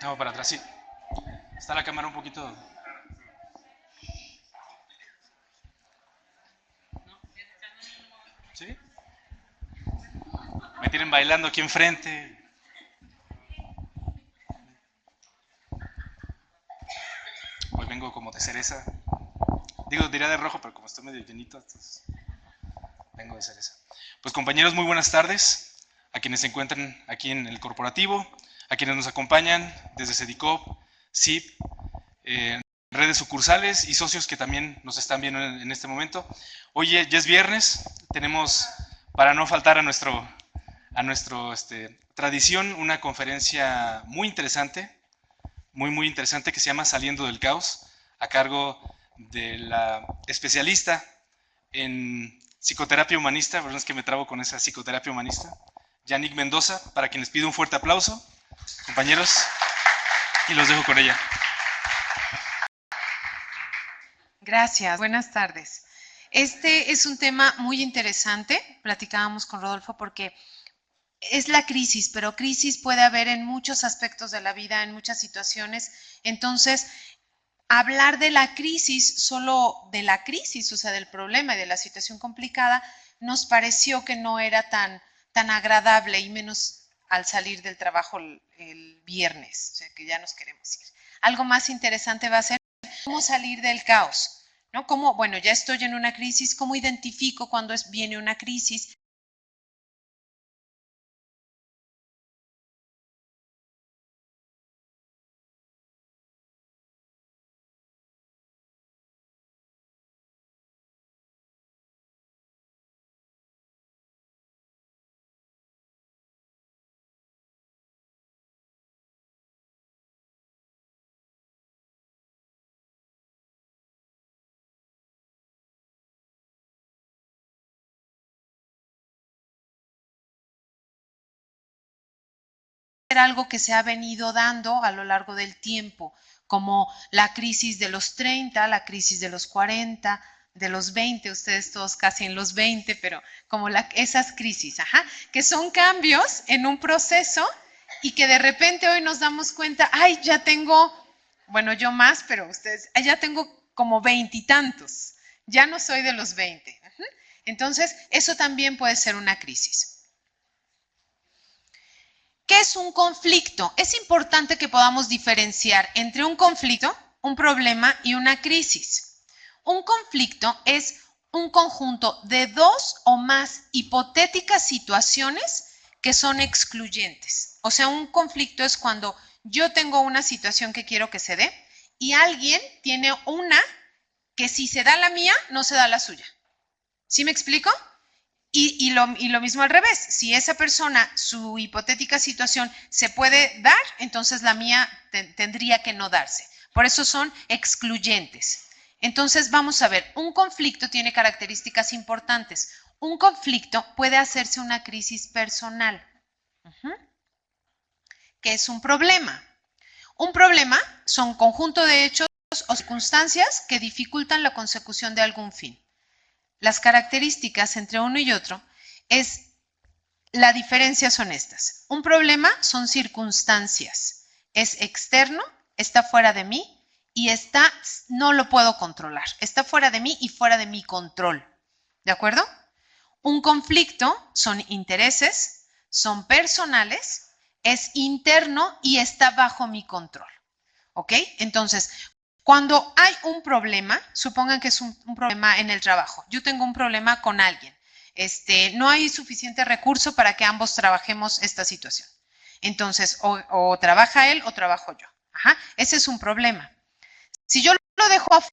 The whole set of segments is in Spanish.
No, para atrás, sí. Está la cámara un poquito. ¿Sí? Me tienen bailando aquí enfrente. Hoy vengo como de cereza. Digo, diría de rojo, pero como estoy medio llenito, entonces vengo de cereza. Pues compañeros, muy buenas tardes. A quienes se encuentran aquí en el corporativo, a quienes nos acompañan desde Cedicop, CIP, redes sucursales y socios que también nos están viendo en este momento. Hoy ya es viernes, tenemos, para no faltar a nuestro tradición, una conferencia muy interesante, muy interesante, que se llama Saliendo del Caos, a cargo de la especialista en psicoterapia humanista, verdad es que me trabo con esa psicoterapia humanista, Yannick Mendoza, para quien les pido un fuerte aplauso, compañeros, y los dejo con ella. Gracias, buenas tardes. Este es un tema muy interesante, platicábamos con Rodolfo, porque es la crisis, pero crisis puede haber en muchos aspectos de la vida, en muchas situaciones. Entonces, hablar de la crisis, solo de la crisis, o sea, del problema y de la situación complicada, nos pareció que no era tan agradable, y menos al salir del trabajo el viernes, o sea, que ya nos queremos ir. Algo más interesante va a ser cómo salir del caos, ¿no? Cómo, bueno, ya estoy en una crisis, cómo identifico cuando viene una crisis. Algo que se ha venido dando a lo largo del tiempo, como la crisis de los 30, la crisis de los 40, de los 20, ustedes todos casi en los 20, pero como esas crisis, que son cambios en un proceso y que de repente hoy nos damos cuenta, ay, ya tengo, bueno, yo más, pero ustedes, ya tengo como 20 y tantos, ya no soy de los 20. Entonces, eso también puede ser una crisis. ¿Qué es un conflicto? Es importante que podamos diferenciar entre un conflicto, un problema y una crisis. Un conflicto es un conjunto de dos o más hipotéticas situaciones que son excluyentes. O sea, un conflicto es cuando yo tengo una situación que quiero que se dé y alguien tiene una que si se da la mía, no se da la suya. ¿Sí me explico? Y lo mismo al revés, si esa persona, su hipotética situación se puede dar, entonces la mía tendría que no darse. Por eso son excluyentes. Entonces vamos a ver, un conflicto tiene características importantes. Un conflicto puede hacerse una crisis personal, que es un problema. Un problema son un conjunto de hechos o circunstancias que dificultan la consecución de algún fin. Las características entre uno y otro es la diferencia son estas. Un problema son circunstancias. Es externo, está fuera de mí y no lo puedo controlar. Está fuera de mí y fuera de mi control. ¿De acuerdo? Un conflicto son intereses, son personales, es interno y está bajo mi control. ¿Ok? Entonces, cuando hay un problema, supongan que es un problema en el trabajo. Yo tengo un problema con alguien. No hay suficiente recurso para que ambos trabajemos esta situación. Entonces, o trabaja él o trabajo yo. Ese es un problema. Si yo lo dejo afuera,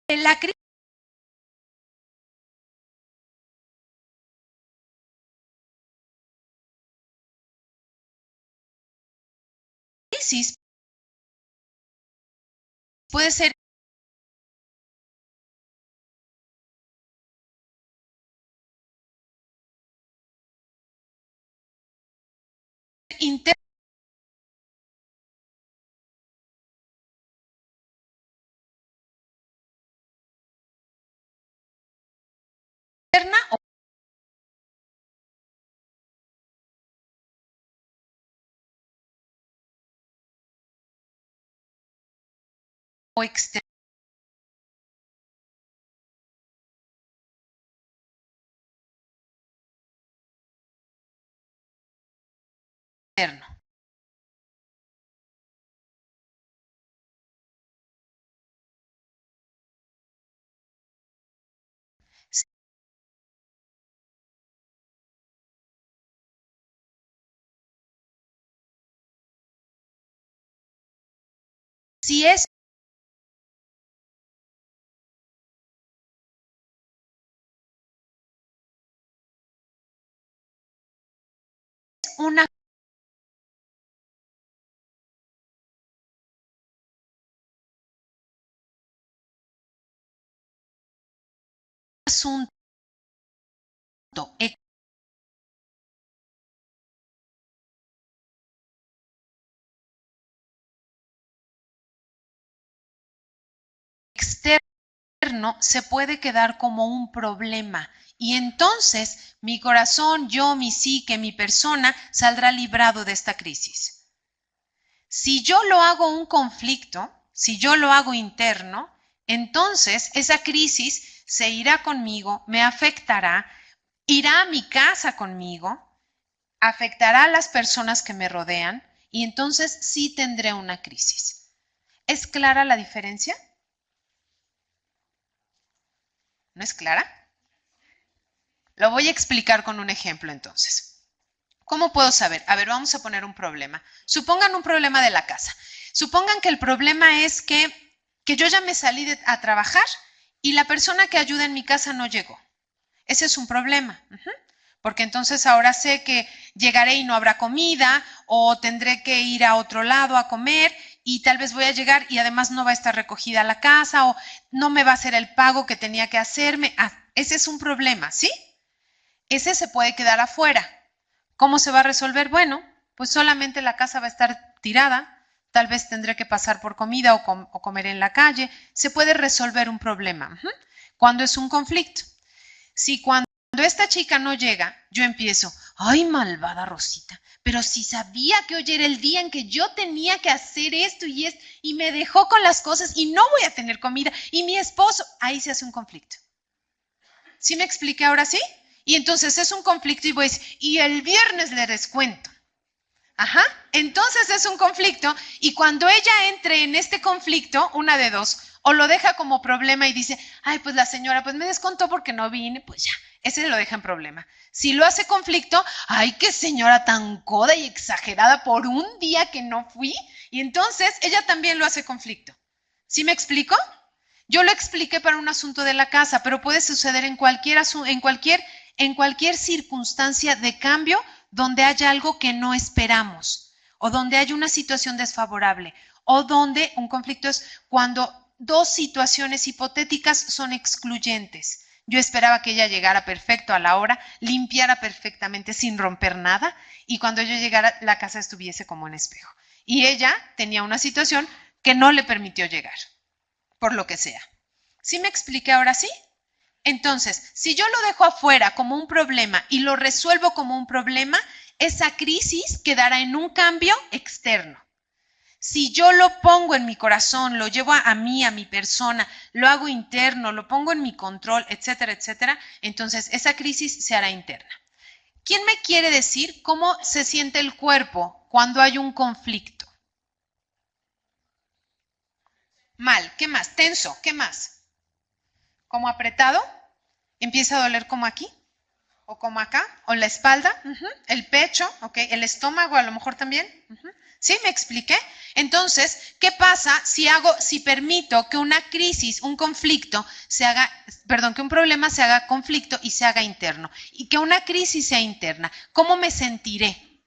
la crisis puede ser interna o externa. Si es un asunto externo, se puede quedar como un problema. Y entonces mi corazón, yo, mi psique, mi persona saldrá librado de esta crisis. Si yo lo hago un conflicto, si yo lo hago interno, entonces esa crisis se irá conmigo, me afectará, irá a mi casa conmigo, afectará a las personas que me rodean y entonces sí tendré una crisis. ¿Es clara la diferencia? ¿No es clara? Lo voy a explicar con un ejemplo entonces. ¿Cómo puedo saber? A ver, vamos a poner un problema. Supongan un problema de la casa. Supongan que el problema es que yo ya me salí a trabajar y la persona que ayuda en mi casa no llegó. Ese es un problema. Porque entonces ahora sé que llegaré y no habrá comida o tendré que ir a otro lado a comer y tal vez voy a llegar y además no va a estar recogida la casa o no me va a hacer el pago que tenía que hacerme. Ese es un problema, ¿sí? Ese se puede quedar afuera. ¿Cómo se va a resolver? Bueno, pues solamente la casa va a estar tirada, tal vez tendré que pasar por comida o comer en la calle. Se puede resolver un problema. Cuando es un conflicto. Si cuando esta chica no llega, yo empiezo, ay, malvada Rosita, pero si sabía que hoy era el día en que yo tenía que hacer esto y me dejó con las cosas y no voy a tener comida, y mi esposo, ahí se hace un conflicto. ¿Sí me expliqué ahora sí? Y entonces es un conflicto y voy a decir, y el viernes le descuento. Ajá, entonces es un conflicto y cuando ella entre en este conflicto, una de dos, o lo deja como problema y dice, ay, pues la señora, pues me descontó porque no vine, pues ya, ese lo deja en problema. Si lo hace conflicto, ay, qué señora tan coda y exagerada por un día que no fui, y entonces ella también lo hace conflicto. ¿Sí me explico? Yo lo expliqué para un asunto de la casa, pero puede suceder en cualquier circunstancia de cambio donde haya algo que no esperamos o donde haya una situación desfavorable o donde un conflicto es cuando dos situaciones hipotéticas son excluyentes. Yo esperaba que ella llegara perfecto a la hora, limpiara perfectamente sin romper nada y cuando yo llegara la casa estuviese como en espejo. Y ella tenía una situación que no le permitió llegar, por lo que sea. ¿Sí me expliqué ahora sí? Entonces, si yo lo dejo afuera como un problema y lo resuelvo como un problema, esa crisis quedará en un cambio externo. Si yo lo pongo en mi corazón, lo llevo a mí, a mi persona, lo hago interno, lo pongo en mi control, etcétera, etcétera, entonces esa crisis se hará interna. ¿Quién me quiere decir cómo se siente el cuerpo cuando hay un conflicto? Mal, ¿qué más? Tenso, ¿qué más? ¿Como apretado? ¿Empieza a doler como aquí? o como acá, o la espalda, el pecho, ¿ok? El estómago a lo mejor también. ¿Sí? ¿Me expliqué? Entonces, ¿qué pasa si permito que una crisis, un conflicto, que un problema se haga conflicto y se haga interno? Y que una crisis sea interna. ¿Cómo me sentiré?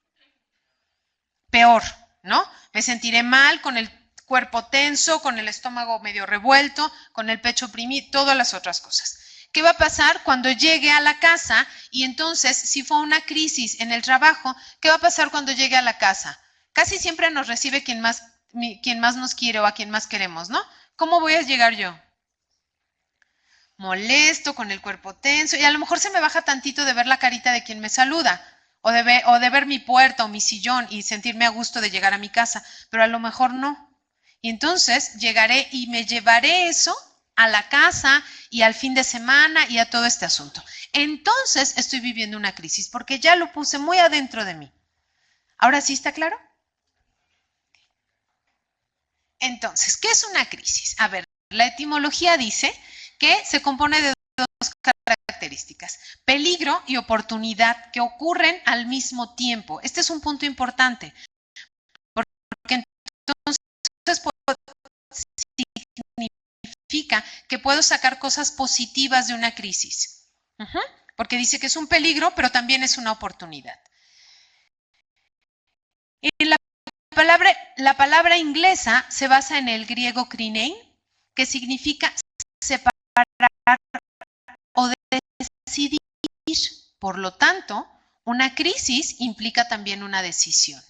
Peor, ¿no? Me sentiré mal, con el cuerpo tenso, con el estómago medio revuelto, con el pecho oprimido, todas las otras cosas. ¿Qué va a pasar cuando llegue a la casa? Y entonces, si fue una crisis en el trabajo, ¿qué va a pasar cuando llegue a la casa? Casi siempre nos recibe quien más nos quiere o a quien más queremos, ¿no? ¿Cómo voy a llegar yo? Molesto, con el cuerpo tenso, y a lo mejor se me baja tantito de ver la carita de quien me saluda, o de ver mi puerta o mi sillón y sentirme a gusto de llegar a mi casa, pero a lo mejor no. Y entonces llegaré y me llevaré eso a la casa y al fin de semana y a todo este asunto. Entonces estoy viviendo una crisis porque ya lo puse muy adentro de mí. ¿Ahora sí está claro? Entonces, ¿qué es una crisis? A ver, la etimología dice que se compone de dos características: peligro y oportunidad, que ocurren al mismo tiempo. Este es un punto importante, porque entonces significa que puedo sacar cosas positivas de una crisis, porque dice que es un peligro, pero también es una oportunidad. En la palabra inglesa se basa en el griego krinein, que significa separar o decidir. Por lo tanto, una crisis implica también una decisión.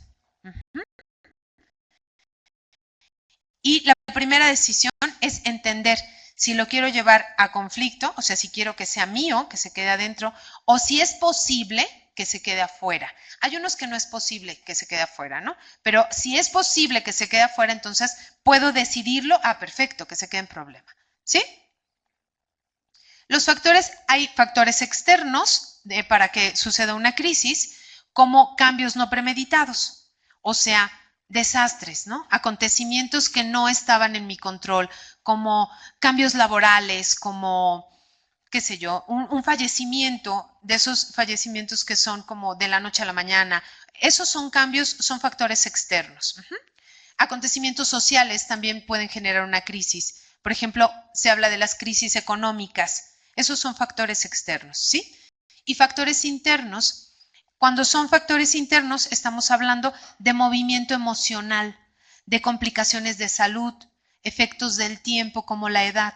Y la primera decisión es entender si lo quiero llevar a conflicto, o sea, si quiero que sea mío, que se quede adentro, o si es posible que se quede afuera. Hay unos que no es posible que se quede afuera, ¿no? Pero si es posible que se quede afuera, entonces puedo decidirlo, perfecto, que se quede en problema, ¿sí? Hay factores externos para que suceda una crisis, como cambios no premeditados, o sea, desastres, ¿no? Acontecimientos que no estaban en mi control, como cambios laborales, como qué sé yo, un fallecimiento, de esos fallecimientos que son como de la noche a la mañana. Esos son cambios, son factores externos. Acontecimientos sociales también pueden generar una crisis. Por ejemplo, se habla de las crisis económicas. Esos son factores externos, ¿sí? Y factores internos. Cuando son factores internos, estamos hablando de movimiento emocional, de complicaciones de salud, efectos del tiempo como la edad.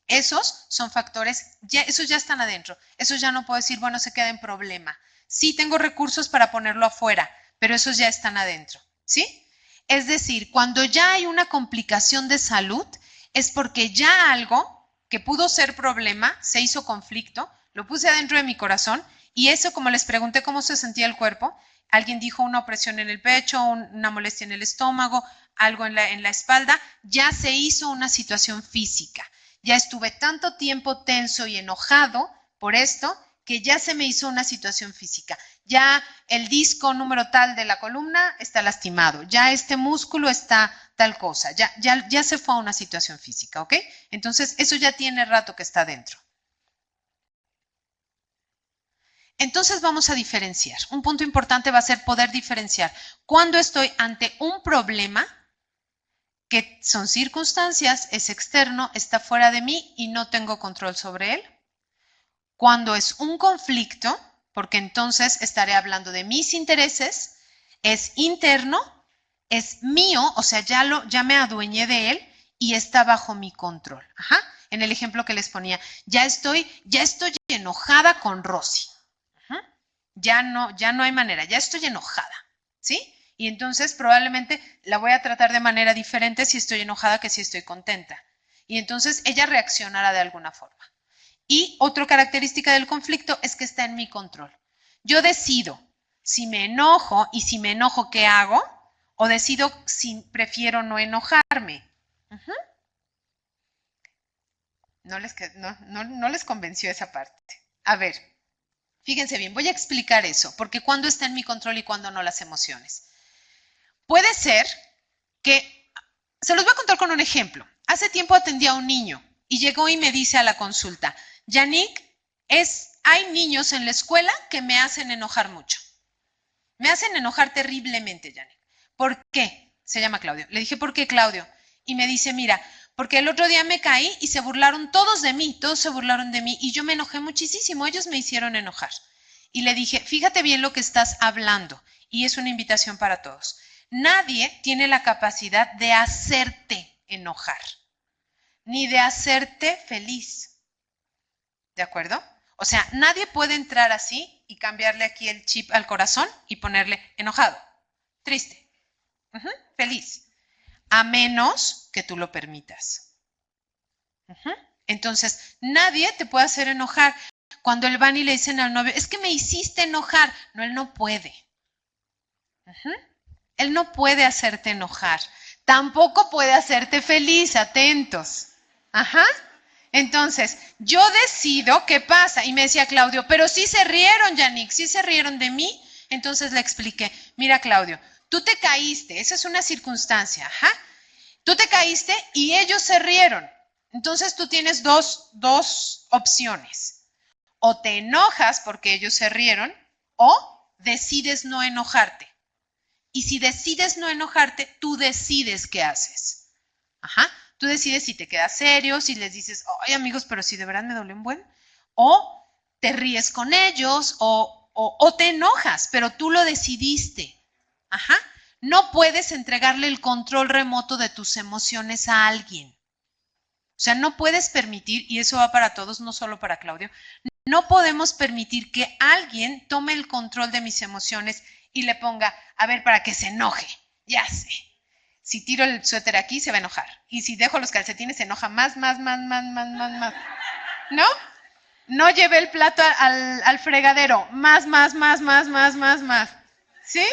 Esos son factores, esos ya están adentro. Esos ya no puedo decir, bueno, se queda en problema. Sí tengo recursos para ponerlo afuera, pero esos ya están adentro, ¿sí? Es decir, cuando ya hay una complicación de salud, es porque ya algo que pudo ser problema, se hizo conflicto, lo puse adentro de mi corazón, y eso, como les pregunté cómo se sentía el cuerpo, alguien dijo una opresión en el pecho, una molestia en el estómago, algo en la espalda, ya se hizo una situación física. Ya estuve tanto tiempo tenso y enojado por esto que ya se me hizo una situación física. Ya el disco número tal de la columna está lastimado. Ya este músculo está tal cosa. Ya se fue a una situación física, ¿ok? Entonces, eso ya tiene rato que está dentro. Entonces, vamos a diferenciar. Un punto importante va a ser poder diferenciar cuando estoy ante un problema, que son circunstancias, es externo, está fuera de mí y no tengo control sobre él. Cuando es un conflicto, porque entonces estaré hablando de mis intereses, es interno, es mío, o sea, ya me adueñé de él y está bajo mi control. En el ejemplo que les ponía, ya estoy enojada con Rosy. Ya no hay manera, ya estoy enojada, ¿sí? Y entonces probablemente la voy a tratar de manera diferente si estoy enojada que si estoy contenta. Y entonces ella reaccionará de alguna forma. Y otra característica del conflicto es que está en mi control. Yo decido si me enojo, y si me enojo, ¿qué hago? O decido si prefiero no enojarme. No les convenció esa parte. A ver, fíjense bien, voy a explicar eso, porque cuándo está en mi control y cuándo no las emociones. Puede ser que, se los voy a contar con un ejemplo. Hace tiempo atendí a un niño y llegó y me dice a la consulta, Yannick, es hay niños en la escuela que me hacen enojar mucho. Me hacen enojar terriblemente, Janet. ¿Por qué? Se llama Claudio. Le dije, ¿por qué, Claudio? Y me dice, mira, porque el otro día me caí y se burlaron todos de mí, todos se burlaron de mí y yo me enojé muchísimo, ellos me hicieron enojar. Y le dije, fíjate bien lo que estás hablando y es una invitación para todos. Nadie tiene la capacidad de hacerte enojar, ni de hacerte feliz. ¿De acuerdo? O sea, nadie puede entrar así y cambiarle aquí el chip al corazón y ponerle enojado, triste, feliz, a menos que tú lo permitas. Entonces, nadie te puede hacer enojar. Cuando él van y le dicen al novio, es que me hiciste enojar. No, él no puede. Él no puede hacerte enojar. Tampoco puede hacerte feliz, atentos. Entonces, yo decido qué pasa. Y me decía Claudio, pero sí se rieron, Yannick, sí se rieron de mí. Entonces le expliqué, mira, Claudio, tú te caíste, esa es una circunstancia, Tú te caíste y ellos se rieron. Entonces tú tienes dos opciones. O te enojas porque ellos se rieron o decides no enojarte. Y si decides no enojarte, tú decides qué haces. Tú decides si te quedas serio, si les dices, ay amigos, pero si de verdad me duele un buen. O te ríes con ellos o te enojas, pero tú lo decidiste. No puedes entregarle el control remoto de tus emociones a alguien. O sea, no puedes permitir, y eso va para todos, no solo para Claudio, no podemos permitir que alguien tome el control de mis emociones y le ponga, a ver, para que se enoje. Ya sé. Si tiro el suéter aquí, se va a enojar. Y si dejo los calcetines, se enoja más. ¿No? No llevé el plato al fregadero. Más. ¿Sí?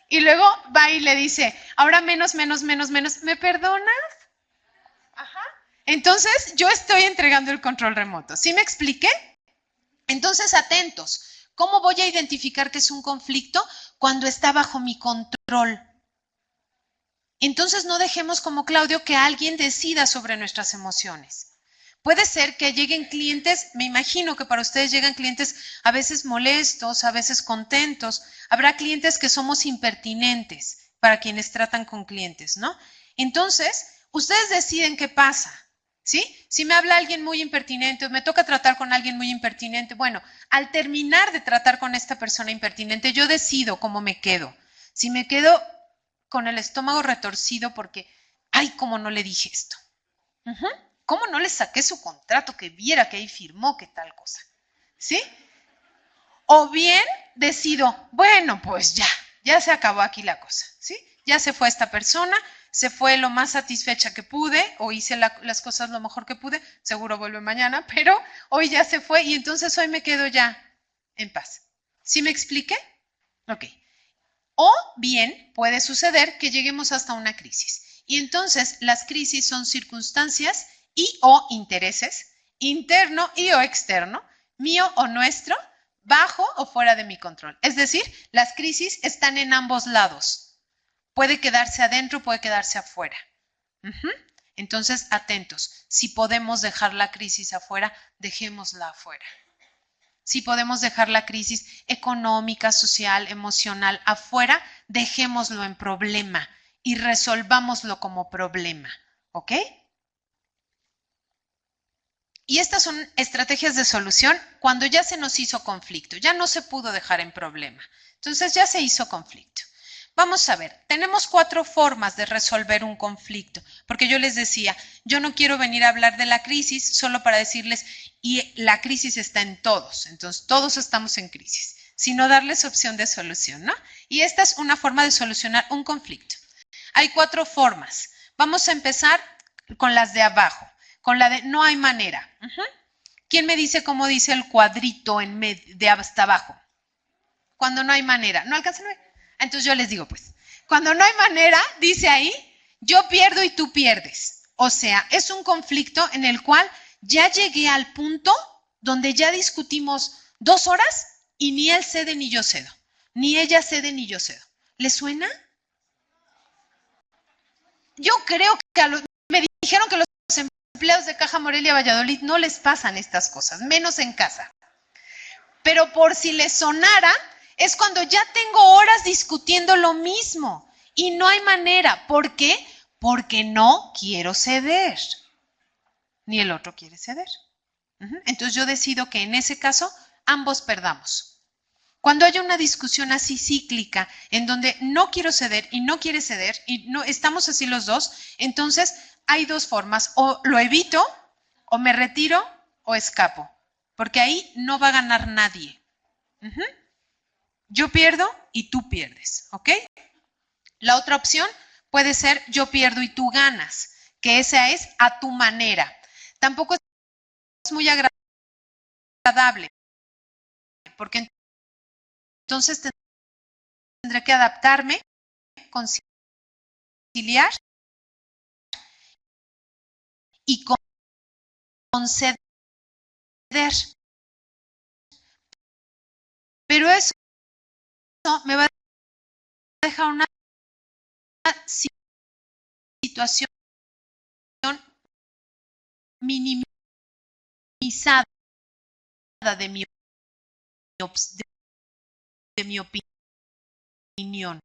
Y luego va y le dice, ahora menos. ¿Me perdonas? Entonces, yo estoy entregando el control remoto. ¿Sí me expliqué? Entonces, atentos. ¿Cómo voy a identificar que es un conflicto? Cuando está bajo mi control. Entonces, no dejemos como Claudio que alguien decida sobre nuestras emociones. Puede ser que lleguen clientes, me imagino que para ustedes llegan clientes a veces molestos, a veces contentos. Habrá clientes que somos impertinentes para quienes tratan con clientes, ¿no? Entonces, ustedes deciden qué pasa, ¿sí? Si me habla alguien muy impertinente o me toca tratar con alguien muy impertinente, bueno, al terminar de tratar con esta persona impertinente, yo decido cómo me quedo. Si me quedo con el estómago retorcido porque, ay, cómo no le dije esto. ¿Cómo no le saqué su contrato que viera que ahí firmó que tal cosa? ¿Sí? O bien decido, bueno, pues ya se acabó aquí la cosa, ¿sí? Ya se fue esta persona, se fue lo más satisfecha que pude, o hice las cosas lo mejor que pude, seguro vuelve mañana, pero hoy ya se fue y entonces hoy me quedo ya en paz. ¿Sí me expliqué? Ok. O bien puede suceder que lleguemos hasta una crisis. Y entonces las crisis son circunstancias y o intereses, interno y o externo, mío o nuestro, bajo o fuera de mi control. Es decir, las crisis están en ambos lados. Puede quedarse adentro, puede quedarse afuera. Entonces, atentos. Si podemos dejar la crisis afuera, dejémosla afuera. Si podemos dejar la crisis económica, social, emocional afuera, dejémoslo en problema y resolvámoslo como problema. ¿Ok? Y estas son estrategias de solución cuando ya se nos hizo conflicto, ya no se pudo dejar en problema. Entonces ya se hizo conflicto. Vamos a ver, tenemos 4 formas de resolver un conflicto, porque yo les decía, yo no quiero venir a hablar de la crisis solo para decirles, y la crisis está en todos, entonces todos estamos en crisis, sino darles opción de solución, ¿no? Y esta es una forma de solucionar un conflicto. Hay 4 formas. Vamos a empezar con las de abajo, con la de no hay manera. ¿Quién me dice cómo dice el cuadrito en medio, de hasta abajo? Cuando no hay manera. ¿No alcanzan a ver? Entonces yo les digo, pues, cuando no hay manera, dice ahí, yo pierdo y tú pierdes. O sea, es un conflicto en el cual ya llegué al punto donde ya discutimos 2 horas y ni él cede ni yo cedo. Ni ella cede ni yo cedo. ¿Le suena? Yo creo que me dijeron que los empleados de Caja Morelia Valladolid no les pasan estas cosas, menos en casa. Pero por si les sonara, es cuando ya tengo horas discutiendo lo mismo y no hay manera. ¿Por qué? Porque no quiero ceder, ni el otro quiere ceder. Entonces yo decido que en ese caso ambos perdamos. Cuando haya una discusión así cíclica, en donde no quiero ceder y no quiere ceder, y no estamos así los dos, entonces hay dos formas: o lo evito, o me retiro, o escapo, porque ahí no va a ganar nadie. Yo pierdo y tú pierdes, ¿ok? La otra opción puede ser yo pierdo y tú ganas, que esa es a tu manera. Tampoco es muy agradable, porque entonces tendré que adaptarme, conciliar y conceder. Pero eso me va a dejar una situación minimizada de mi opinión.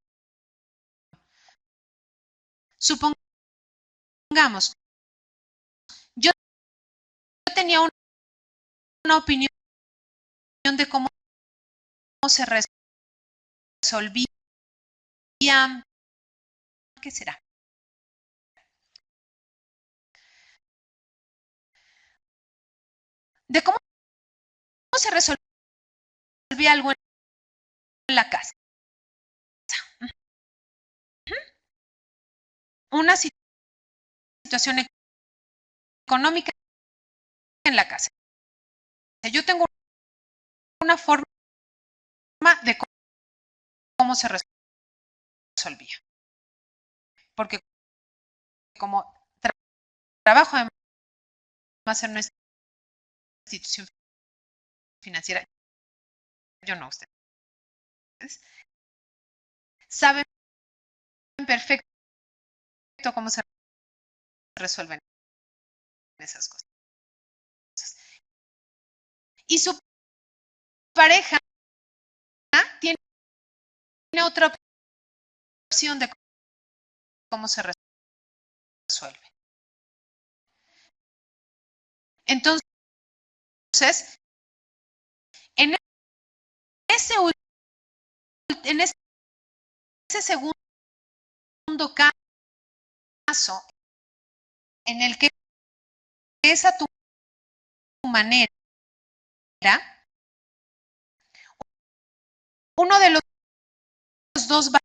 Supongamos, yo tenía una opinión de cómo se resolvía, ¿qué será? De cómo se resolvía algo en la casa. Una situación económica en la casa. Yo tengo una forma de cómo se resolvía. Porque como trabajo además en una institución financiera, yo no, ustedes saben perfecto cómo se resuelven esas cosas. Y su pareja tiene otra opción de cómo se resuelve. Entonces, en ese segundo caso, en el que es a tu manera, uno de los dos va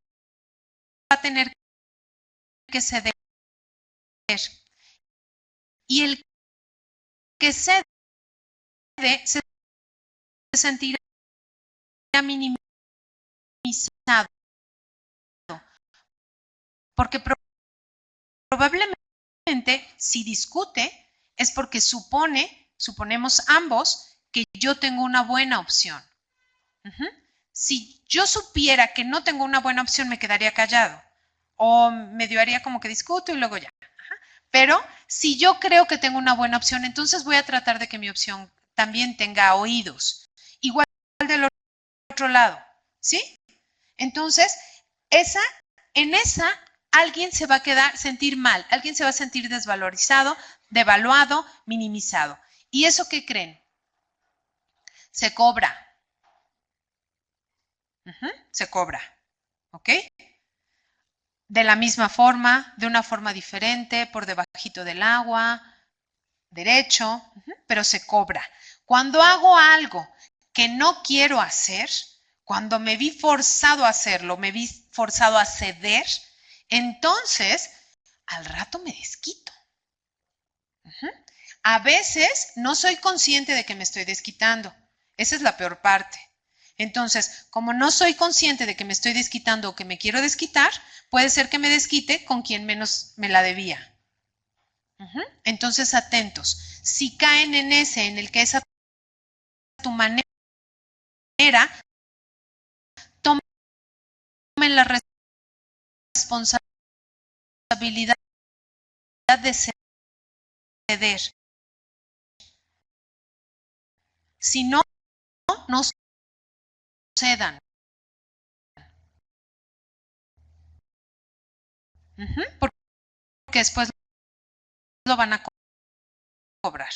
a tener que ceder. Y el que cede se sentirá minimizado, porque probablemente si discute es porque suponemos ambos que yo tengo una buena opción. Si yo supiera que no tengo una buena opción, me quedaría callado o medio haría como que discuto y luego ya. Pero si yo creo que tengo una buena opción, entonces voy a tratar de que mi opción también tenga oídos. Igual del otro lado, ¿sí? Entonces, en esa alguien se va a sentir mal, alguien se va a sentir desvalorizado, devaluado, minimizado. ¿Y eso qué creen? Se cobra. Se cobra, ¿ok? De la misma forma, de una forma diferente, por debajito del agua, derecho, pero se cobra. Cuando hago algo que no quiero hacer, cuando me vi forzado a hacerlo, me vi forzado a ceder, entonces al rato me desquito. A veces no soy consciente de que me estoy desquitando. Esa es la peor parte. Entonces, como no soy consciente de que me estoy desquitando o que me quiero desquitar, puede ser que me desquite con quien menos me la debía. Entonces, atentos. Si caen en en el que es a tu manera, tomen la responsabilidad de ceder. Si no, no cedan. Porque después lo van a cobrar.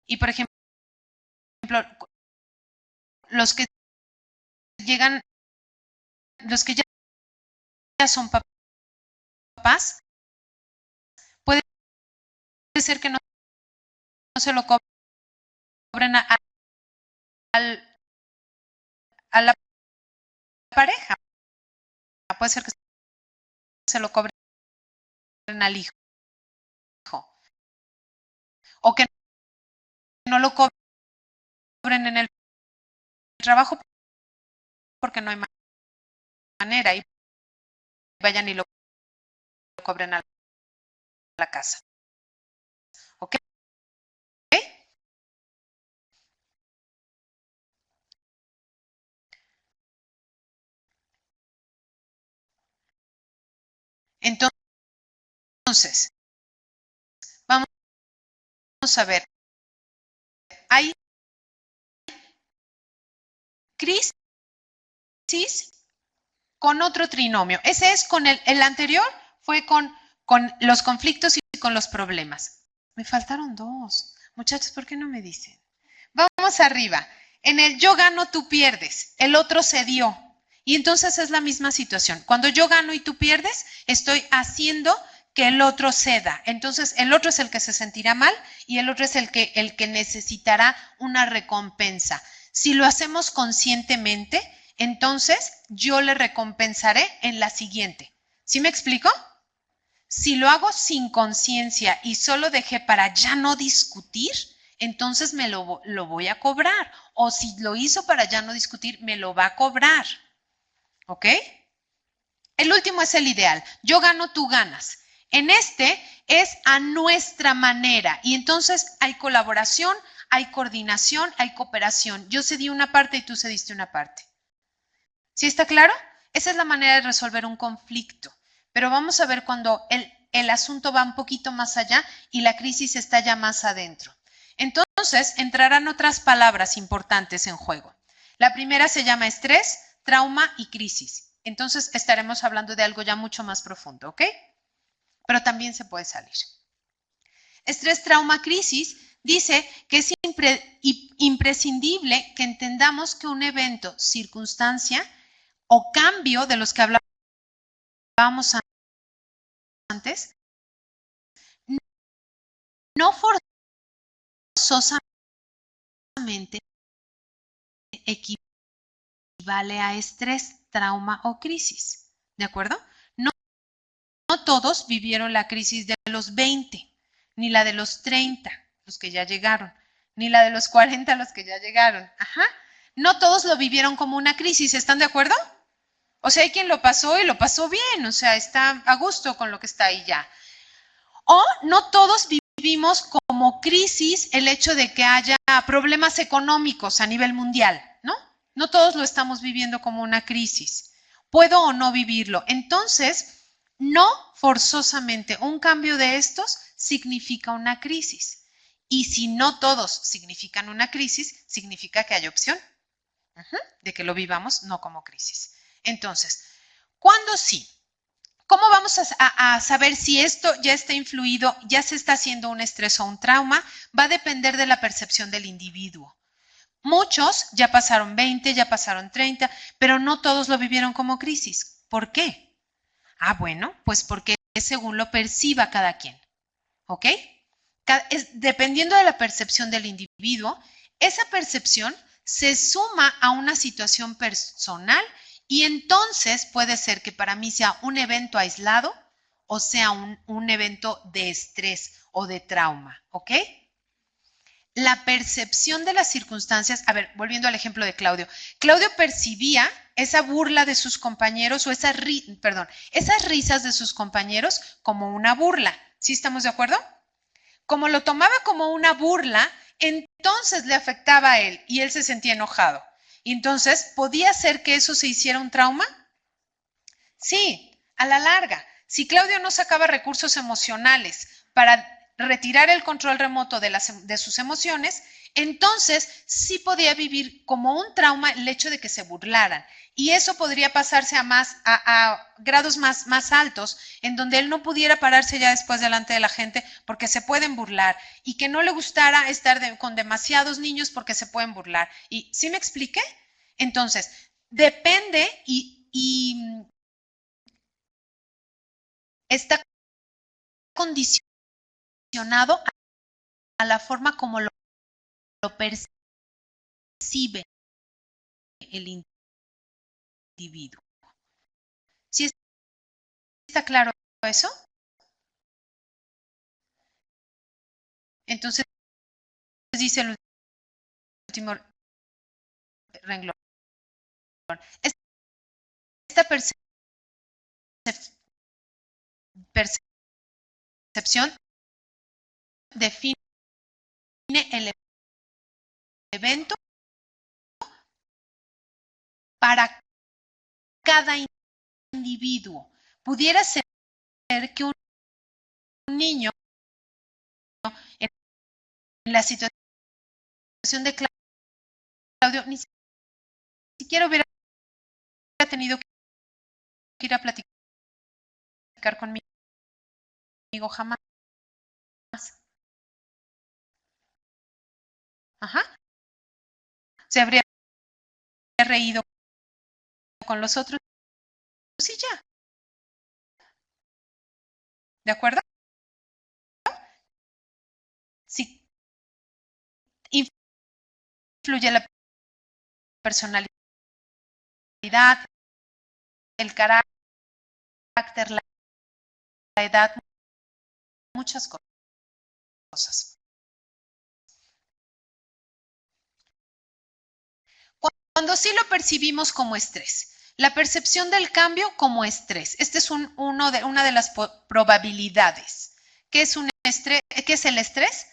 Y por ejemplo, los que llegan, los que ya son papás, puede ser que no se lo cobren a la pareja. Puede ser que se lo cobren al hijo. O que no lo cobren en el trabajo porque no hay manera y vayan y lo cobren a la casa. ¿Ok? Entonces, vamos a ver. Hay crisis con otro trinomio. Ese es con el anterior, fue con los conflictos y con los problemas. Me faltaron dos. Muchachos, ¿por qué no me dicen? Vamos arriba. En el yo gano, tú pierdes. El otro cedió. Y entonces es la misma situación. Cuando yo gano y tú pierdes, estoy haciendo que el otro ceda. Entonces el otro es el que se sentirá mal y el otro es el que necesitará una recompensa. Si lo hacemos conscientemente, entonces yo le recompensaré en la siguiente. ¿Sí me explico? Si lo hago sin conciencia y solo dejé para ya no discutir, entonces me lo voy a cobrar. O si lo hizo para ya no discutir, me lo va a cobrar. ¿Ok? El último es el ideal. Yo gano, tú ganas. En este es a nuestra manera. Y entonces hay colaboración, hay coordinación, hay cooperación. Yo cedí una parte y tú cediste una parte. ¿Sí está claro? Esa es la manera de resolver un conflicto. Pero vamos a ver cuando el asunto va un poquito más allá y la crisis está ya más adentro. Entonces entrarán otras palabras importantes en juego. La primera se llama estrés, trauma y crisis. Entonces estaremos hablando de algo ya mucho más profundo, ¿ok? Pero también se puede salir. Estrés, trauma, crisis dice que es imprescindible que entendamos que un evento, circunstancia o cambio de los que hablábamos antes, no forzosamente equivale a estrés, trauma o crisis. ¿De acuerdo? No todos vivieron la crisis de los 20, ni la de los 30, los que ya llegaron, ni la de los 40, los que ya llegaron. Ajá. No todos lo vivieron como una crisis, ¿están de acuerdo? O sea, hay quien lo pasó y lo pasó bien, o sea, está a gusto con lo que está ahí ya. O no todos vivimos como crisis el hecho de que haya problemas económicos a nivel mundial, ¿no? No todos lo estamos viviendo como una crisis. Puedo o no vivirlo. Entonces, no forzosamente un cambio de estos significa una crisis. Y si no todos significan una crisis, significa que hay opción de que lo vivamos no como crisis. Entonces, ¿cuándo sí? ¿Cómo vamos a saber si esto ya está influido, ya se está haciendo un estrés o un trauma? Va a depender de la percepción del individuo. Muchos ya pasaron 20, ya pasaron 30, pero no todos lo vivieron como crisis. ¿Por qué? Ah, bueno, pues porque es según lo perciba cada quien. ¿Ok? Dependiendo de la percepción del individuo, esa percepción se suma a una situación personal y entonces puede ser que para mí sea un evento aislado o sea un evento de estrés o de trauma, ¿ok? La percepción de las circunstancias, a ver, volviendo al ejemplo de Claudio. Claudio percibía esa burla de sus compañeros o esas risas de sus compañeros como una burla. ¿Sí estamos de acuerdo? Como lo tomaba como una burla, entonces le afectaba a él y él se sentía enojado. Y entonces, ¿podía ser que eso se hiciera un trauma? Sí, a la larga. Si Claudio no sacaba recursos emocionales para retirar el control remoto de sus emociones, entonces sí podía vivir como un trauma el hecho de que se burlaran. Y eso podría pasarse a grados más altos, en donde él no pudiera pararse ya después delante de la gente porque se pueden burlar, y que no le gustara estar con demasiados niños porque se pueden burlar. ¿Y sí me expliqué? Entonces, depende y está condicionado a la forma como lo percibe el individuo. ¿Sí está claro eso? Entonces dice el último renglón. Esta percepción define el evento para cada individuo. Pudiera ser que un niño en la situación de Claudio ni siquiera hubiera tenido que ir a platicar conmigo jamás. Ajá. Se habría reído con los otros y ya. ¿De acuerdo? Sí. Influye la personalidad, el carácter, la edad, muchas cosas. Cuando sí lo percibimos como estrés, la percepción del cambio como estrés. Este es una de las probabilidades. ¿Qué es ¿Qué es el estrés?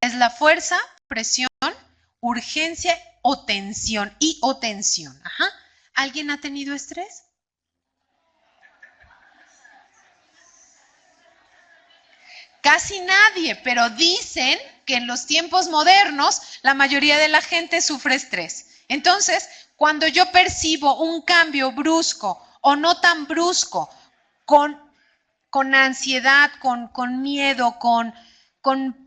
Es la fuerza, presión, urgencia o tensión. Ajá. ¿Alguien ha tenido estrés? Casi nadie, pero dicen que en los tiempos modernos la mayoría de la gente sufre estrés. Entonces, cuando yo percibo un cambio brusco o no tan brusco, con ansiedad, con miedo, con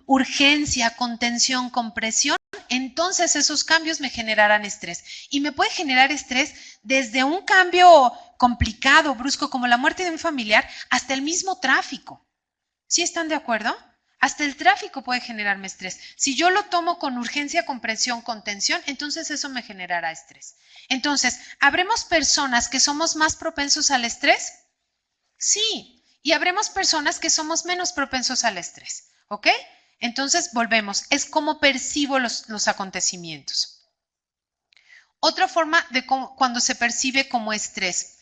urgencia, con tensión, con presión, entonces esos cambios me generarán estrés. Y me puede generar estrés desde un cambio complicado, brusco, como la muerte de un familiar, hasta el mismo tráfico. ¿Sí están de acuerdo? Hasta el tráfico puede generarme estrés. Si yo lo tomo con urgencia, con presión, con tensión, entonces eso me generará estrés. Entonces, ¿habremos personas que somos más propensos al estrés? Sí. Y habremos personas que somos menos propensos al estrés. ¿Ok? Entonces, volvemos. Es como percibo los acontecimientos. Otra forma de cuando se percibe como estrés.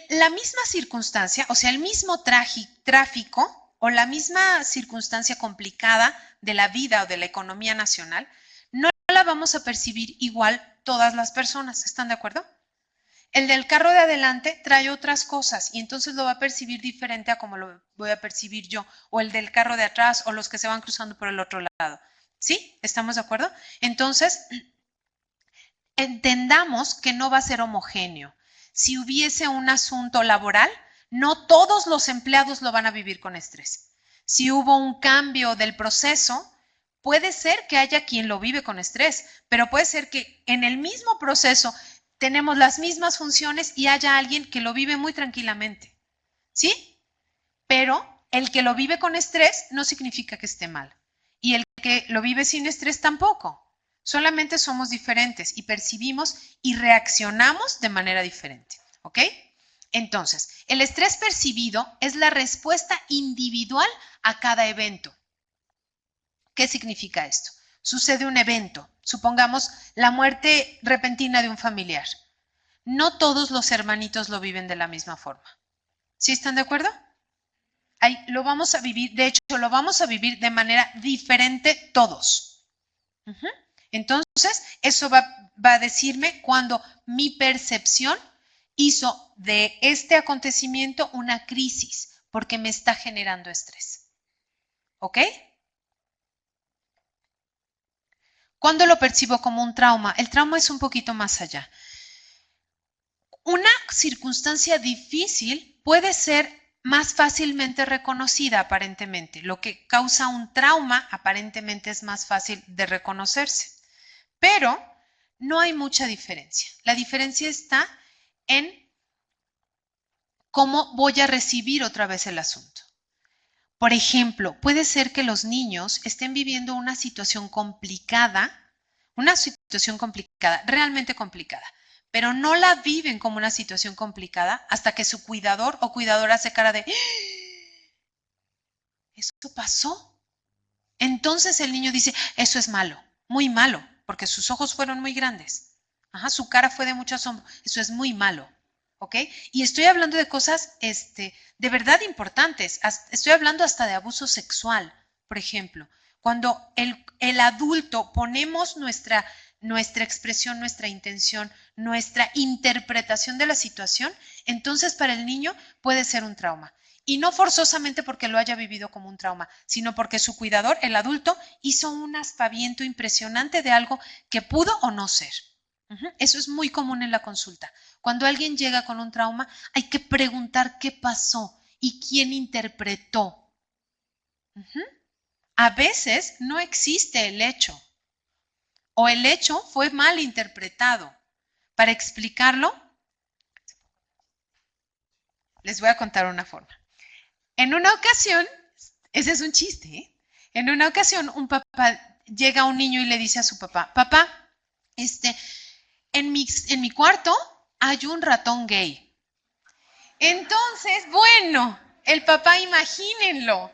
La misma circunstancia, o sea, el mismo tráfico o la misma circunstancia complicada de la vida o de la economía nacional, no la vamos a percibir igual todas las personas. ¿Están de acuerdo? El del carro de adelante trae otras cosas y entonces lo va a percibir diferente a como lo voy a percibir yo, o el del carro de atrás o los que se van cruzando por el otro lado. ¿Sí? ¿Estamos de acuerdo? Entonces, entendamos que no va a ser homogéneo. Si hubiese un asunto laboral, no todos los empleados lo van a vivir con estrés. Si hubo un cambio del proceso, puede ser que haya quien lo vive con estrés, pero puede ser que en el mismo proceso tenemos las mismas funciones y haya alguien que lo vive muy tranquilamente. ¿Sí? Pero el que lo vive con estrés no significa que esté mal. Y el que lo vive sin estrés tampoco. Solamente somos diferentes y percibimos y reaccionamos de manera diferente. ¿Ok? Entonces, el estrés percibido es la respuesta individual a cada evento. ¿Qué significa esto? Sucede un evento, supongamos la muerte repentina de un familiar. No todos los hermanitos lo viven de la misma forma. ¿Sí están de acuerdo? Ahí lo vamos a vivir, de hecho, lo vamos a vivir de manera diferente todos. Entonces, eso va a decirme cuando mi percepción hizo de este acontecimiento una crisis. porque me está generando estrés. ¿Ok? ¿Cuándo lo percibo como un trauma? El trauma es un poquito más allá. Una circunstancia difícil puede ser más fácilmente reconocida aparentemente. Lo que causa un trauma aparentemente es más fácil de reconocerse. Pero no hay mucha diferencia. La diferencia está en cómo voy a recibir otra vez el asunto. Por ejemplo, puede ser que los niños estén viviendo una situación complicada, realmente complicada, pero no la viven como una situación complicada hasta que su cuidador o cuidadora hace cara de ¿eso pasó? Entonces el niño dice, eso es malo, muy malo, porque sus ojos fueron muy grandes. Ajá, su cara fue de mucho asombro. Eso es muy malo. ¿Ok? Y estoy hablando de cosas de verdad importantes. Estoy hablando hasta de abuso sexual, por ejemplo. Cuando el adulto ponemos nuestra expresión, nuestra intención, nuestra interpretación de la situación, entonces para el niño puede ser un trauma. Y no forzosamente porque lo haya vivido como un trauma, sino porque su cuidador, el adulto, hizo un aspaviento impresionante de algo que pudo o no ser. Eso es muy común en la consulta. Cuando alguien llega con un trauma, hay que preguntar qué pasó y quién interpretó. A veces no existe el hecho o el hecho fue mal interpretado. Para explicarlo, les voy a contar una forma. En una ocasión, ese es un chiste, ¿eh? En una ocasión un papá llega a un niño y le dice a su papá, papá, en mi cuarto hay un ratón gay. Entonces, bueno, el papá, imagínenlo.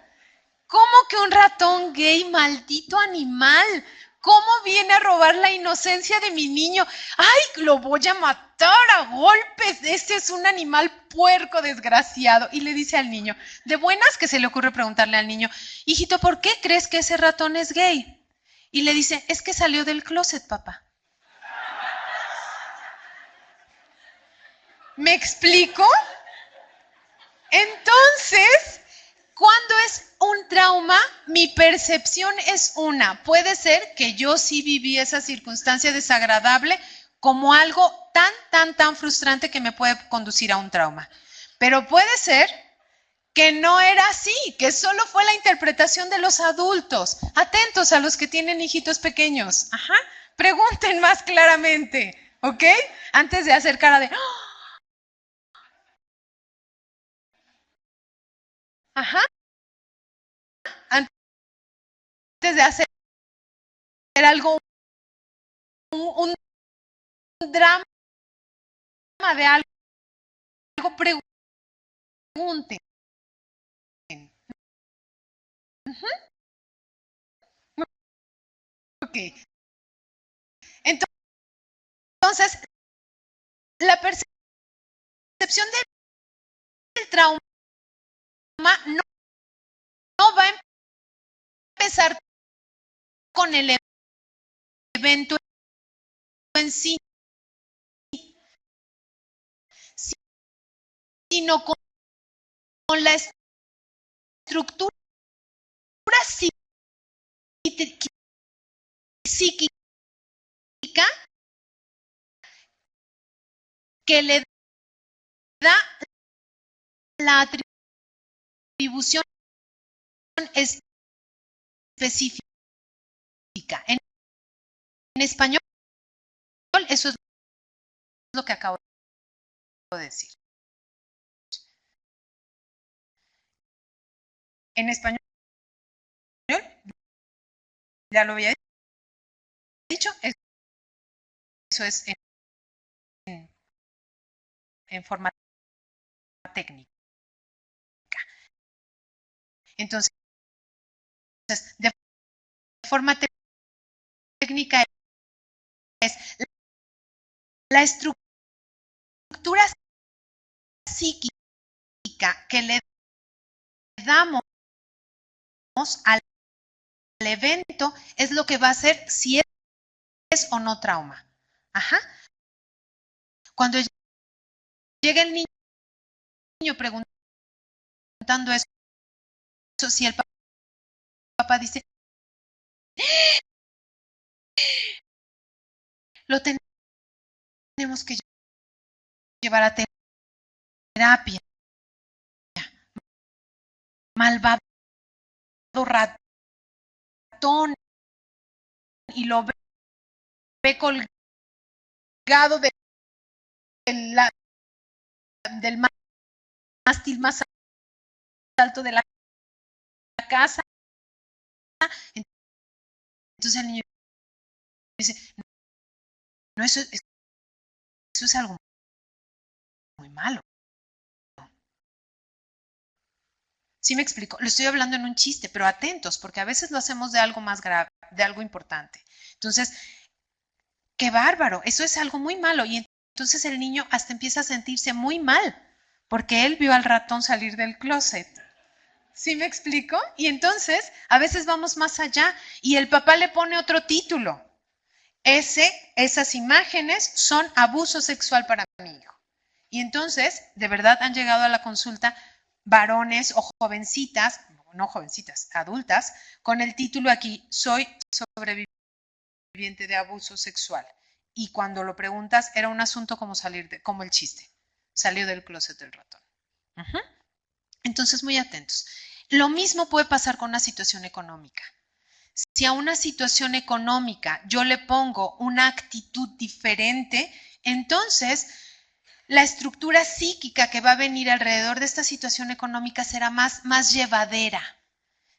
¿Cómo que un ratón gay, maldito animal? ¿Cómo viene a robar la inocencia de mi niño? ¡Ay, lo voy a matar a golpes! Este es un animal puerco, desgraciado. Y le dice al niño, de buenas que se le ocurre preguntarle al niño, hijito, ¿por qué crees que ese ratón es gay? Y le dice, es que salió del closet, papá. ¿Me explico? Entonces, cuando es un trauma, mi percepción es una. Puede ser que yo sí viví esa circunstancia desagradable como algo tan frustrante que me puede conducir a un trauma. Pero puede ser que no era así, que solo fue la interpretación de los adultos. Atentos a los que tienen hijitos pequeños. Ajá. Pregunten más claramente, ¿ok? Antes de hacer cara de... Ajá. Antes de hacer algo, un drama de algo, pregunten. Ok. Entonces, la percepción del trauma no va a empezar con el evento en sí, sino con la estructura psíquica que le da la atribución específica. En español, eso es lo que acabo de decir. En español, ya lo había dicho, eso es en forma técnica. Entonces, de forma técnica es la estructura psíquica que le damos al evento es lo que va a hacer si es o no trauma. Ajá. Cuando llega el niño preguntando preguntando eso, si el papá dice, lo tenemos que llevar a terapia, malvado ratón, y lo ve colgado del mástil más alto de la casa. Entonces el niño dice, no, eso es algo muy malo. ¿Sí me explico? Lo estoy hablando en un chiste, pero atentos, porque a veces lo hacemos de algo más grave, de algo importante. Entonces, qué bárbaro, eso es algo muy malo. Y entonces el niño hasta empieza a sentirse muy mal, porque él vio al ratón salir del closet. ¿Sí me explico? Y entonces, a veces vamos más allá y el papá le pone otro título. Esas imágenes son abuso sexual para mi hijo. Y entonces, de verdad han llegado a la consulta varones o jovencitas, no jovencitas, adultas, con el título aquí, soy sobreviviente de abuso sexual. Y cuando lo preguntas, era un asunto como el chiste. Salió del closet del ratón. Entonces, muy atentos. Lo mismo puede pasar con una situación económica. Si a una situación económica yo le pongo una actitud diferente, entonces la estructura psíquica que va a venir alrededor de esta situación económica será más llevadera.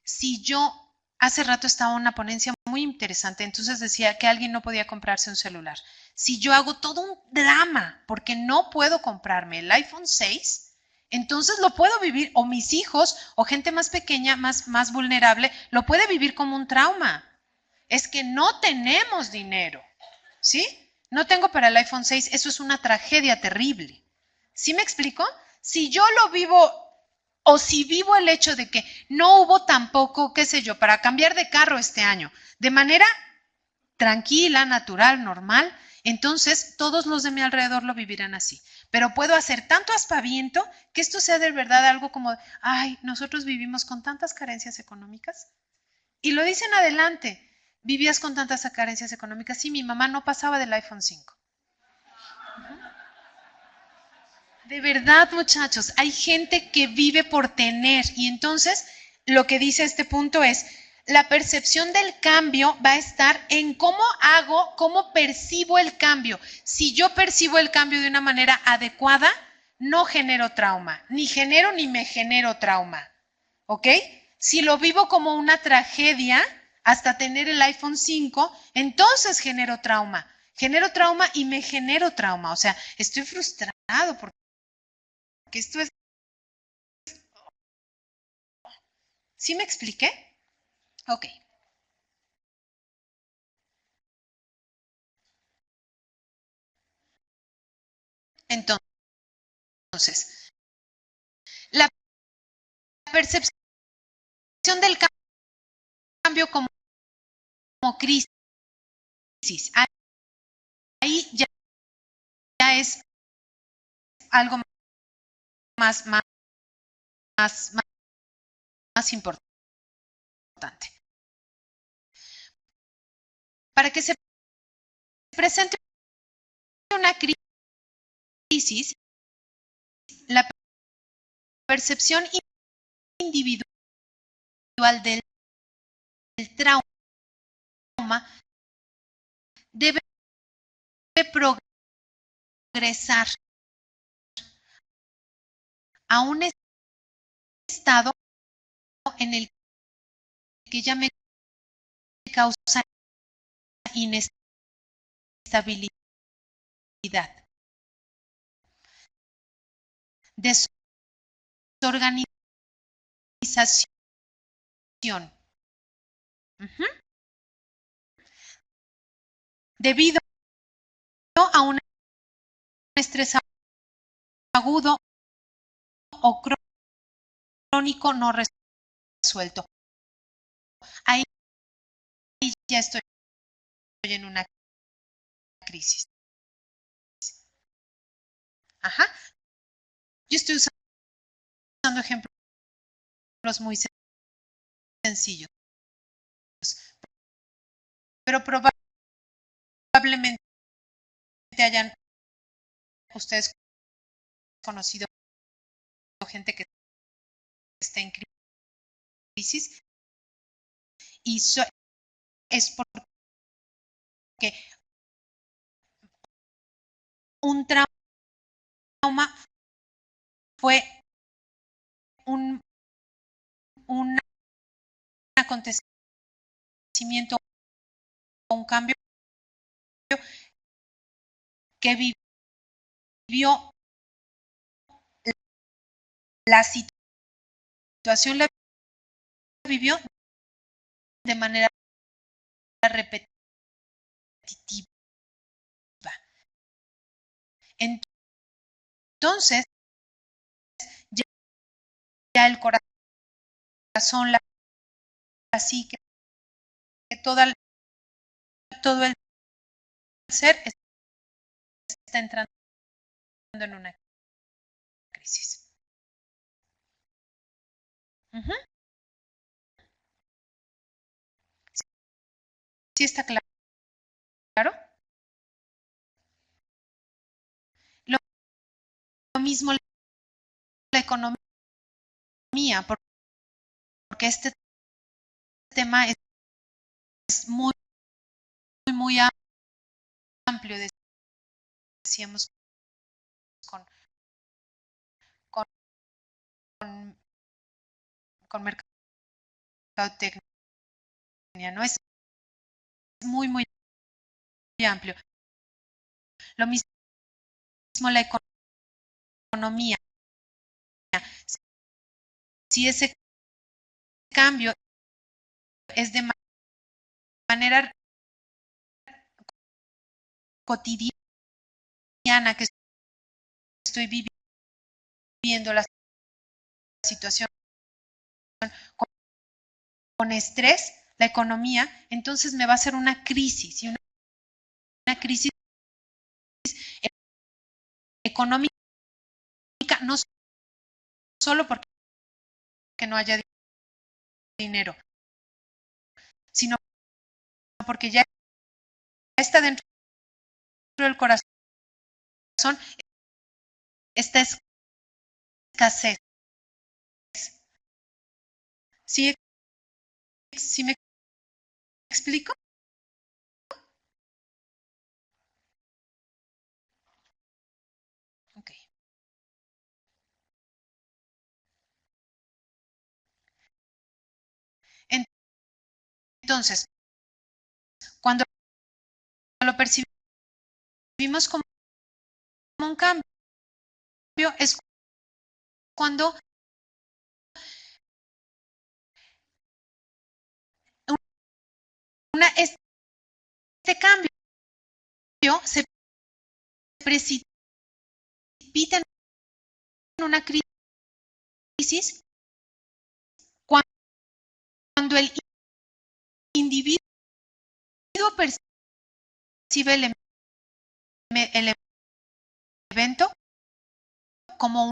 Si yo, hace rato estaba en una ponencia muy interesante, entonces decía que alguien no podía comprarse un celular. Si yo hago todo un drama porque no puedo comprarme el iPhone 6, entonces lo puedo vivir, o mis hijos, o gente más pequeña, más vulnerable, lo puede vivir como un trauma. Es que no tenemos dinero, ¿sí? No tengo para el iPhone 6, eso es una tragedia terrible. ¿Sí me explico? Si yo lo vivo, o si vivo el hecho de que no hubo tampoco, qué sé yo, para cambiar de carro este año, de manera tranquila, natural, normal, entonces todos los de mi alrededor lo vivirán así. Pero puedo hacer tanto aspaviento que esto sea de verdad algo como, ay, nosotros vivimos con tantas carencias económicas. Y lo dicen adelante, vivías con tantas carencias económicas. Sí, mi mamá no pasaba del iPhone 5. De verdad, muchachos, hay gente que vive por tener y entonces lo que dice este punto es, la percepción del cambio va a estar en cómo hago, cómo percibo el cambio. Si yo percibo el cambio de una manera adecuada, no genero trauma, ni me genero trauma. ¿Ok? Si lo vivo como una tragedia hasta tener el iPhone 5, entonces genero trauma y me genero trauma. O sea, estoy frustrado porque esto es... ¿Sí me expliqué? Ok. Entonces, la percepción del cambio como crisis, ahí ya es algo más, más, más, más importante. Para que se presente una crisis, la percepción individual del trauma debe progresar a un estado en el que ya me causa inestabilidad, desorganización, debido a un estrés agudo o crónico no resuelto. Ahí ya estoy en una crisis. Ajá. Yo estoy usando ejemplos muy sencillos, pero probablemente hayan ustedes conocido gente que está en crisis y es porque un trauma fue un acontecimiento o un cambio que vivió la situación, la vivió de manera repetitiva. Entonces, ya el corazón, la psique, todo el ser está entrando en una crisis. ¿Sí está claro? Lo mismo la economía, porque este tema es muy amplio, decíamos con, con, con mercadotecnia, ¿no? Es muy amplio. Lo mismo la economía. Si ese cambio es de manera cotidiana, que estoy viviendo la situación con estrés, la economía, entonces me va a hacer una crisis, y una crisis económica, no solo porque no haya dinero, sino porque ya está dentro del corazón esta escasez. ¿Sí me explico? Ok. Entonces, cuando lo percibimos como un cambio, es cuando este cambio se precipita en una crisis cuando el individuo percibe el evento como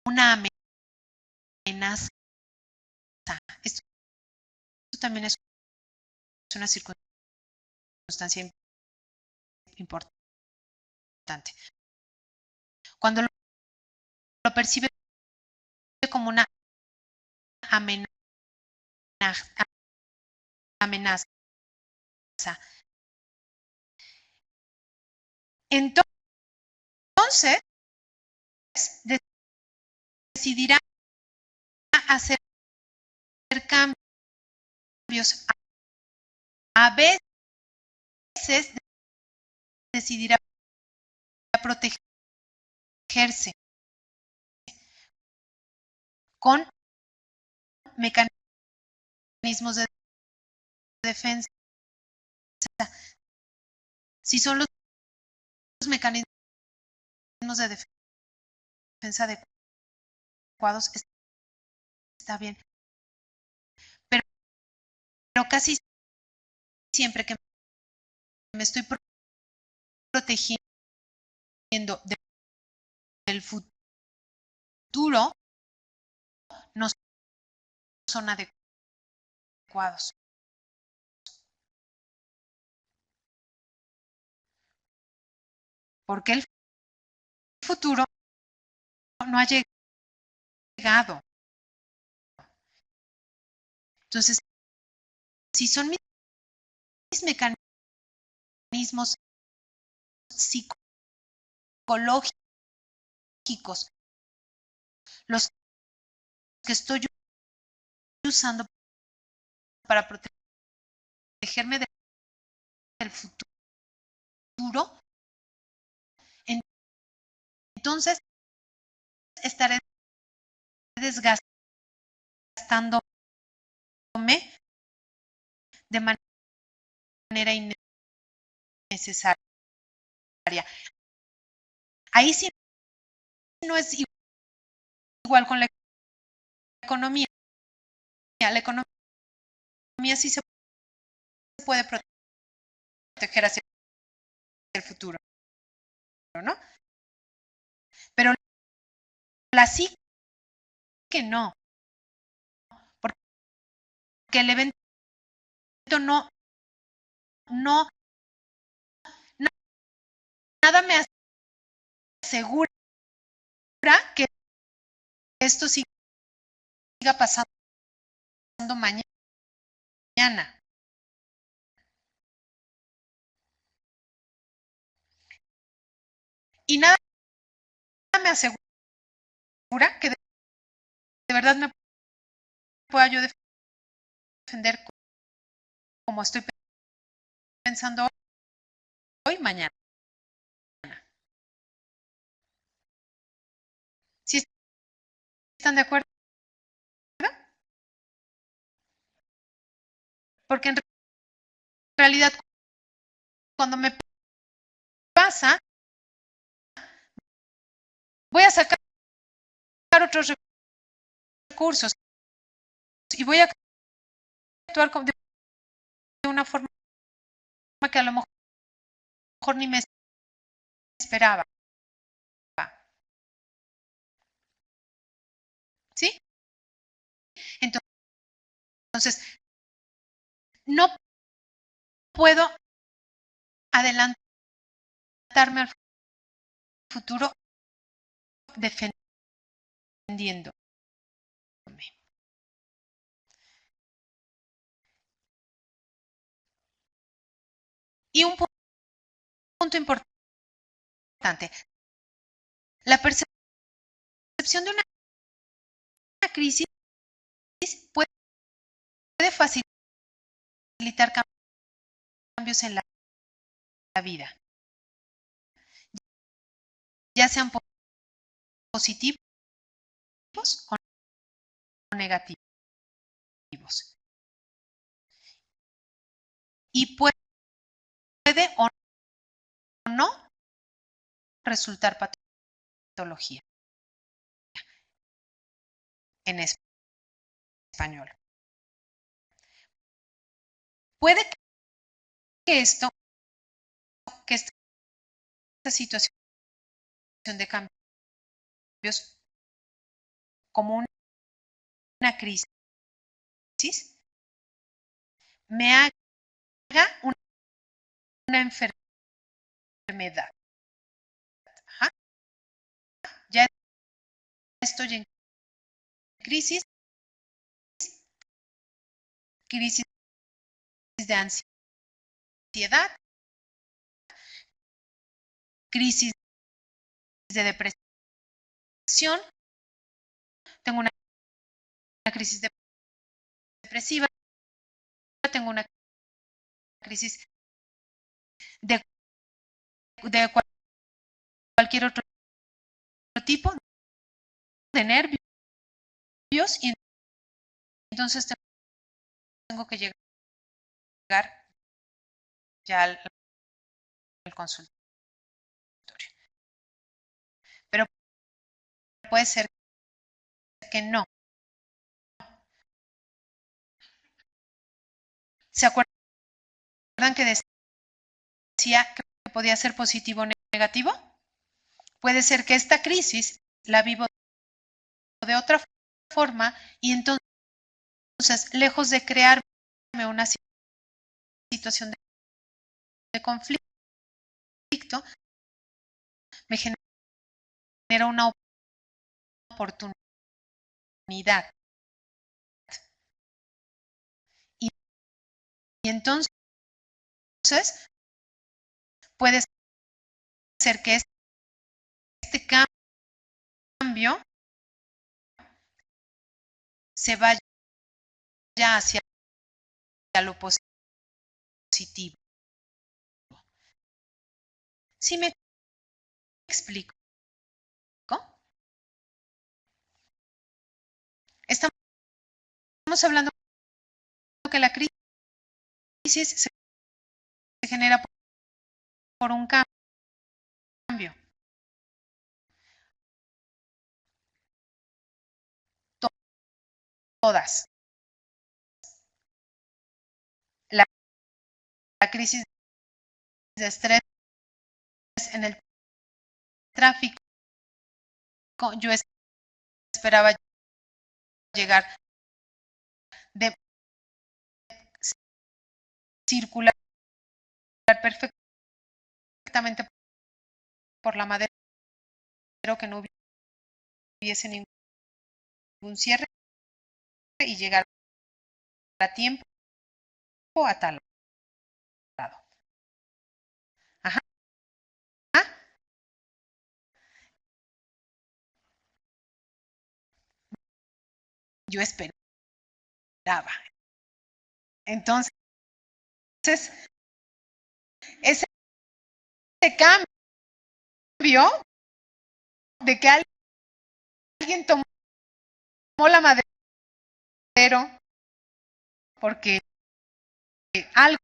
una amenaza. Esto también es una circunstancia importante. Cuando lo percibe como una amenaza, entonces decidirá hacer cambios. A veces decidirá protegerse con mecanismos de defensa. Si son los mecanismos de defensa adecuados, está bien. Pero casi siempre que me estoy protegiendo del futuro, no son adecuados. Porque el futuro no ha llegado. Entonces, si son mis mecanismos psicológicos los que estoy usando para protegerme del futuro, entonces estaré desgastándome de manera innecesaria. Ahí sí no es igual con la economía. La economía sí se puede proteger hacia el futuro, ¿no? Pero la psique no. Porque el evento nada me asegura que esto siga pasando mañana. Y nada me asegura que de verdad me pueda yo defender como estoy pensando hoy, mañana. ¿Sí están de acuerdo? Porque en realidad cuando me pasa, voy a sacar otros recursos y voy a actuar de una forma que a lo mejor ni me esperaba. ¿Sí? Entonces, no puedo adelantarme al futuro defendiéndome. Y un punto importante, la percepción de una crisis puede facilitar cambios en la vida, ya sean positivos o negativos. Y puede o no resultar patología en español. Puede que esta situación de cambios como una crisis me haga una enfermedad. Ajá. Ya estoy en crisis de ansiedad, crisis de depresión, tengo una crisis depresiva, tengo una crisis de cualquier otro tipo de nervios y entonces tengo que llegar ya al consultorio. Pero puede ser que no. ¿Se acuerdan que decía que podía ser positivo o negativo? Puede ser que esta crisis la vivo de otra forma y entonces lejos de crearme una situación de conflicto, me genera una oportunidad. Y entonces puede ser que este cambio se vaya hacia lo positivo. ¿Sí me explico? Estamos hablando que la crisis se genera por un cambio. Todas. La crisis de estrés en el tráfico, yo esperaba llegar de circular perfectamente por la Madero, que no hubiese ningún cierre y llegar a tiempo a tal lado. Ajá. Yo esperaba. Entonces, ese cambio de que alguien tomó la Madero porque algo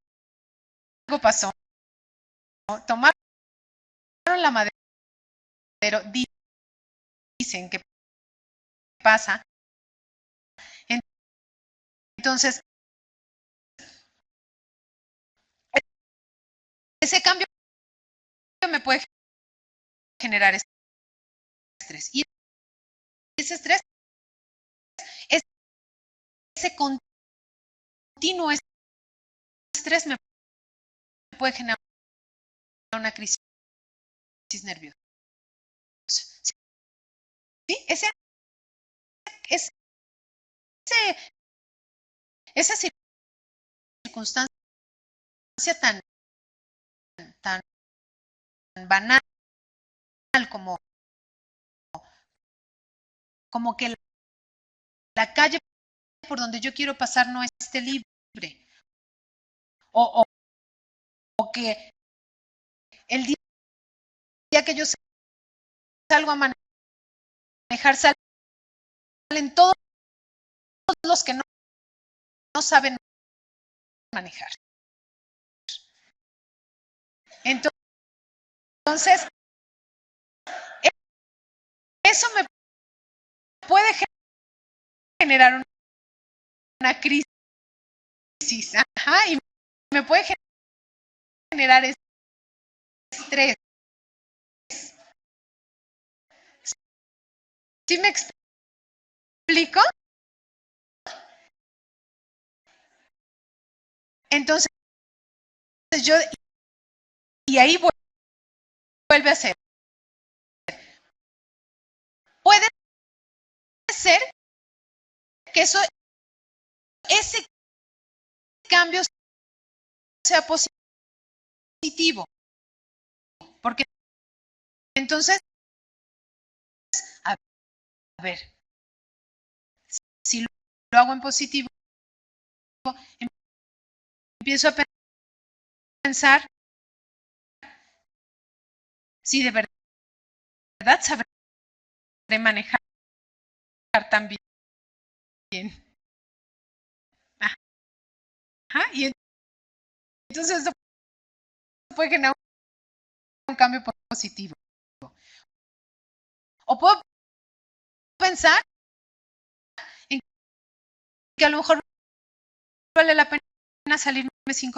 pasó, tomaron la Madero, dicen que pasa. Entonces, ese cambio me puede generar estrés. Y ese estrés, ese continuo estrés me puede generar una crisis nerviosa. ¿Sí? Esa circunstancia tan banal como que la calle por donde yo quiero pasar no esté libre, o que el día que yo salgo a manejar salen todos los que no saben manejar. Entonces, eso me puede generar una crisis, y me puede generar estrés. ¿Sí me explico? Entonces, y ahí vuelve a ser. Puede ser que ese cambio sea positivo, porque entonces, a ver, si lo hago en positivo, empiezo a pensar si de verdad sabré manejar también. Ajá, y entonces esto puede generar un cambio positivo. O puedo pensar en que a lo mejor vale la pena salirme 5